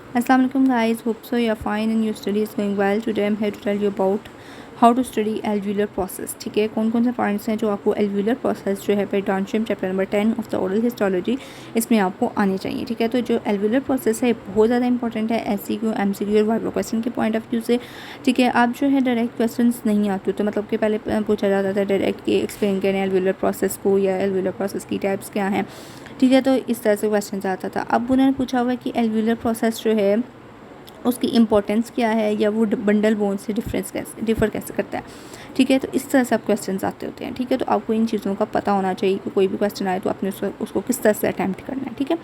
Assalamu alaikum guys, hope so you are fine and your study is going well. Today I'm here to tell you about how to study alveolar process. ठीक है, कौन कौन से points हैं जो आपको alveolar process जो है periodontium chapter number 10 of the oral histology इसमें आपको आने चाहिए. ठीक है, तो जो alveolar process है बहुत ज़्यादा इंपॉर्टेंट है SCQ, MCQ और वाइवा क्वेश्चन के पॉइंट ऑफ व्यू से. ठीक है, आप जो है डायरेक्ट क्वेश्चन नहीं आते तो मतलब कि पहले पूछा जाता था डायरेक्ट कि एक्सप्लेन करें alveolar process को या alveolar process की टाइप्स क्या हैं. ठीक है, तो इस तरह से क्वेश्चन आता था. अब उन्होंने पूछा हुआ है कि alveolar process जो है उसकी इम्पोर्टेंस क्या है या वो बंडल बोन से डिफ़र कैसे करता है. ठीक है, तो इस तरह से आप क्वेश्चन आते होते हैं. ठीक है, तो आपको इन चीज़ों का पता होना चाहिए कि कोई भी क्वेश्चन आए तो आपने उसको किस तरह से अटैम्प्ट करना है. ठीक है,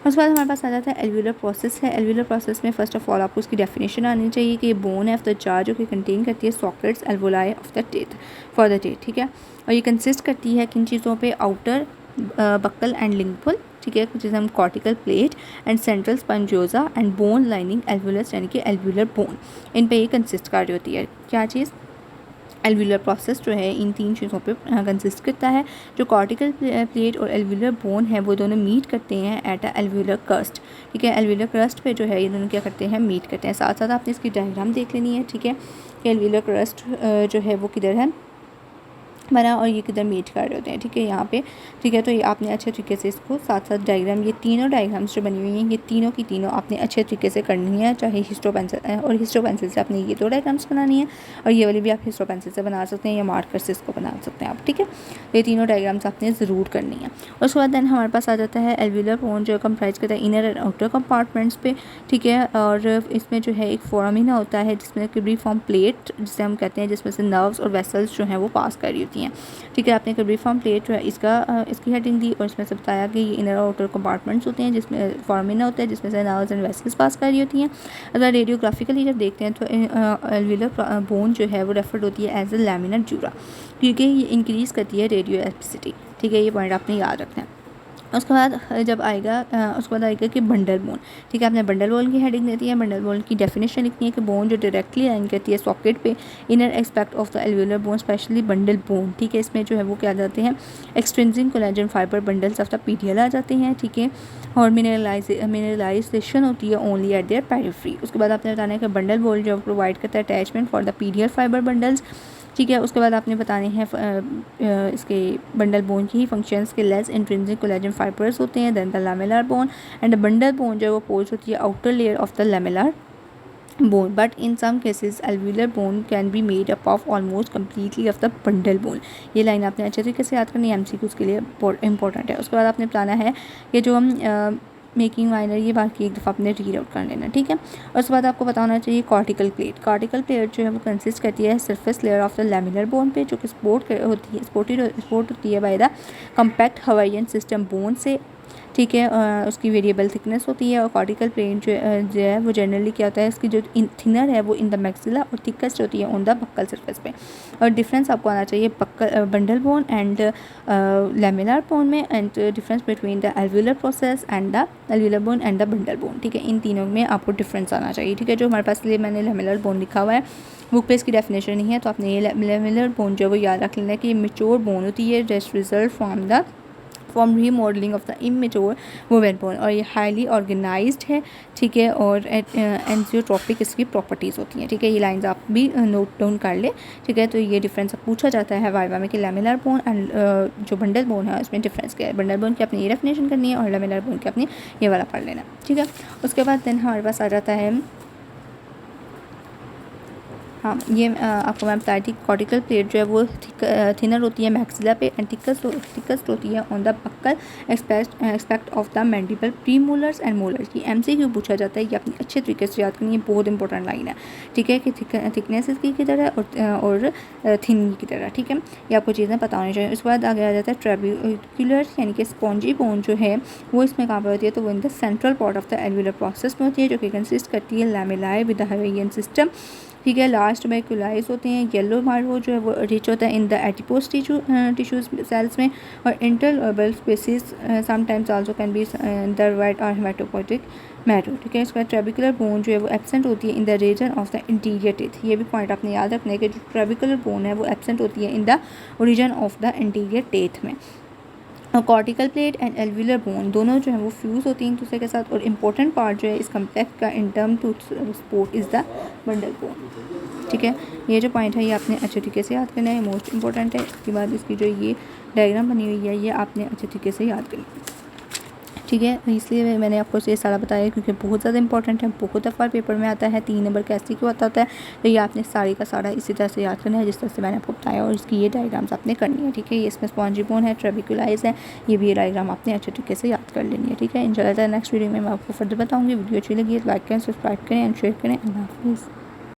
उसके बाद हमारे पास आ जाता है एल्व्यूलर प्रोसेस है. एल्व्यूलर प्रोसेस में फर्स्ट ऑफ ऑल आपको उसकी डेफिनेशन आनी चाहिए कि ये बोन है ऑफ द जार जो कि कंटेन करती है sockets alveoli of the teeth for the teeth. ठीक है, और ये कंसिस्ट करती है किन चीज़ों पे, आउटर बक्कल एंड लिंगुअल. ठीक है, कुछ हम cortical plate and central spongiosa and bone lining alveolus यानी कि एल्वुलर बोन, इन पे ये कंसिस्ट कर रही होती है. क्या चीज़, एल्वुलर प्रोसेस जो है इन तीन चीज़ों पे कंसिस्ट करता है. जो कॉर्टिकल प्लेट और एल्वुलर बोन है वो दोनों मीट करते हैं एट अ एल्वुलर क्रस्ट. ठीक है, एल्वुलर क्रस्ट पे जो है ये दोनों क्या करते हैं, मीट करते हैं. साथ साथ आपने इसकी डायग्राम देख लेनी है. ठीक है, कि एल्वुलर क्रस्ट जो है वो किधर है बना और ये किधर मीट कर रहे होते हैं. ठीक है, यहाँ पे. ठीक है, तो ये आपने अच्छे तरीके से इसको साथ साथ डायग्राम, ये तीनों डायग्राम्स जो बनी हुई हैं ये तीनों की तीनों आपने अच्छे तरीके से करनी है. चाहे हिस्टो पेंसिल और हिस्टो पेंसिल से आपने ये दो डायग्राम्स बनानी है और ये वाली भी आप हिस्टो पेंसिल से बना सकते हैं या मार्कर से इसको बना सकते हैं आप. ठीक है, ये तीनों डायग्राम्स आपने ज़रूर करनी है. उसके बाद दैन हमारे पास आ जाता है एल्वुलर बोन जो कंप्राइज करता है इनर एंड आउटर कंपार्टमेंट्स पे. ठीक है, और इसमें जो है एक फोरामिना होता है जिसमें क्यूबरी फॉर्म प्लेट जिसे हम कहते हैं, जिसमें से नर्व्स और वेसल्स जो हैं वो पास कर रही होती हैं. ठीक है, आपने क्यूबरीफॉर्म प्लेट जो है इसकी हेडिंग दी और इसमें से बताया कि ये इनर आउटर कंपार्टमेंट्स होते हैं जिसमें फॉर्मिना होता है जिसमें से नर्व्स एंड वेसल्स पास कर रही होती हैं. अगर रेडियोग्राफिकली जब देखते हैं तो एल्वुलर बोन जो है वो रेफर्ड होती है एज ए लैमिनर जूरा क्योंकि ये इंक्रीज़ करती है रेडियो एक्टिविटी. ठीक है, ये पॉइंट आपने याद रखना है. उसके बाद उसके बाद आएगा कि बंडल बोन. ठीक है, आपने बंडल बोन की हेडिंग देती है. बंडल बोन की डेफिनेशन लिखनी है कि बोन जो डायरेक्टली लाइन करती है सॉकेट पे inner aspect of the alveolar bone specially bundle bone. ठीक है, इसमें जो है वो क्या जाते हैं, extrinsic collagen fibre bundles of the PDL आ जाते हैं. ठीक है, और मिनरलाइजेशन होती है ओनली एट देयर पेरिफेरी. उसके बाद आपने बताना है कि बंडल बोन जो प्रोवाइड करता है attachment for the पीडियल fibre bundles. ठीक है, उसके बाद आपने बताने हैं इसके बंडल बोन की ही फंक्शंस के लेस इंट्रिंसिक कोलेजन फाइबर्स होते हैं then the lamellar bone and the bundle bone जो वो पोज होती है outer layer of the lamellar bone, but in some cases alveolar bone can be made up of almost completely of the bundle bone. ये line आपने अच्छे तरीके से याद करनी है, MCQ के लिए इंपॉर्टेंट है. उसके बाद आपने बताना है कि जो हम मेकिंग माइनर ये बाकी एक दफ़ा आपने रीड आउट कर लेना. ठीक है, और उसके बाद आपको पता होना चाहिए कॉर्टिकल प्लेट. कॉर्टिकल प्लेट जो है वो कंसिस्ट करती है surface layer of the laminar bone पे जो कि सपोर्ट होती है by the compact Hawaiian system bone से. ठीक है, उसकी वेरिएबल थिकनेस होती है. और कॉर्टिकल प्लेन जो है वो जनरली क्या होता है, इसकी जो थिनर है वो इन द मैक्सिला और थिकेस्ट होती है ऑन द बक्कल सरफेस पे. और डिफरेंस आपको आना चाहिए bundle bone and laminar bone में and difference between the alveolar process and the alveolar bone and the bundle bone. ठीक है, इन तीनों में आपको डिफरेंस आना चाहिए. ठीक है, जो हमारे पास लिए मैंने लैमिनर बोन लिखा हुआ है बुक पे इसकी डेफिनेशन नहीं है तो आपने ये लैमिनर बोन जो है वो याद रख लेना है कि ये मेच्योर बोन होती है just result from remodelling of the immature women bone और ये हाईली ऑर्गेनाइज्ड है. ठीक है, और एंजियोट्रोपिक इसकी प्रॉपर्टीज़ होती हैं. ठीक है, ये लाइंस आप भी नोट डाउन कर लें. ठीक है, तो ये डिफरेंस अब पूछा जाता है वाइवा में कि लैमिनर बोन एंड जो बंडल बोन है उसमें डिफरेंस क्या है. बंडल बोन की अपनी ये डेफिनेशन करनी है और लैमिनर बोन की अपनी ये वाला पढ़ लेना. ठीक है, उसके बाद देन हमारे पास आ जाता है हाँ, ये आपको मैं बताई थी कॉर्टिकल प्लेट जो है वो थिनर होती है मैक्सिला पे एंड थिकस्ट होती है on the buccal expect of the mandible pre molars and molars की. MCQ पूछा जाता है, ये अपनी अच्छे तरीके से याद करनी है, बहुत इंपॉर्टेंट लाइन है. ठीक है, कि थिकनेस इसकी की तरह और थिन की तरह. ठीक है, ये आपको चीज़ें पता होनी चाहिए. उसके बाद आगे आ जाता है ट्रेबिकुलर यानी कि स्पॉन्जी बोन जो है वो इसमें कहाँ पर होती है, तो वो in the central part of the alveolar process में होती है जो कि कंसिस्ट करती है लैमेलाई विद द हवाइयन सिस्टम. ठीक है, लास्ट में क्यूलाइज होते हैं. येलो मार्वो जो है वो रिच होता है in the adipose tissues cells में. और interorbital spaces sometimes also can be the white और हेमाटोपोइटिक मैरो. ठीक है, इसका ट्रेबिकुलर बोन जो है वो एब्सेंट होती है in the region of the interior teeth. ये भी पॉइंट आपने याद रखना है कि जो ट्रेबिकुलर बोन है वो एब्सेंट होती है in the origin of the interior teeth में. Cortical plate and alveolar bone दोनों जो है वो फ्यूज़ होती हैं एक दूसरे के साथ, और इम्पोर्टेंट पार्ट जो है इस कम्प्लेक्स का in term to support is the bundle bone. ठीक है, ये जो पॉइंट है ये आपने अच्छे तरीके से याद करना है, मोस्ट इंपॉर्टेंट है। इसके बाद इसकी जो ये डायग्राम बनी हुई है ये आपने अच्छे तरीके से याद करना है। ठीक है, इसलिए मैंने आपको ये सारा बताया क्योंकि बहुत ज़्यादा इंपॉर्टेंट है, बहुत दफ़ा पेपर में आता है, 3 नंबर कैसे क्यों आता है, तो ये आपने सारी का सारा इसी तरह से याद करना है जिस तरह से मैंने आपको बताया, और इसकी ये डायग्राम्स आपने करनी है। ठीक है, ये इसमें स्पॉन्जी बोन है, ट्रेबिकुलाइज है, ये भी ये डायग्राम आपने अच्छे तरीके से याद कर लेनी है। ठीक है, इंशाल्लाह नेक्स्ट वीडियो में मैं आपको फर्दर बताऊँगी। वीडियो अच्छी लगी है तो लाइक करें, सब्सक्राइब करें एंड शेयर करें। अल्लाह हाफिज़।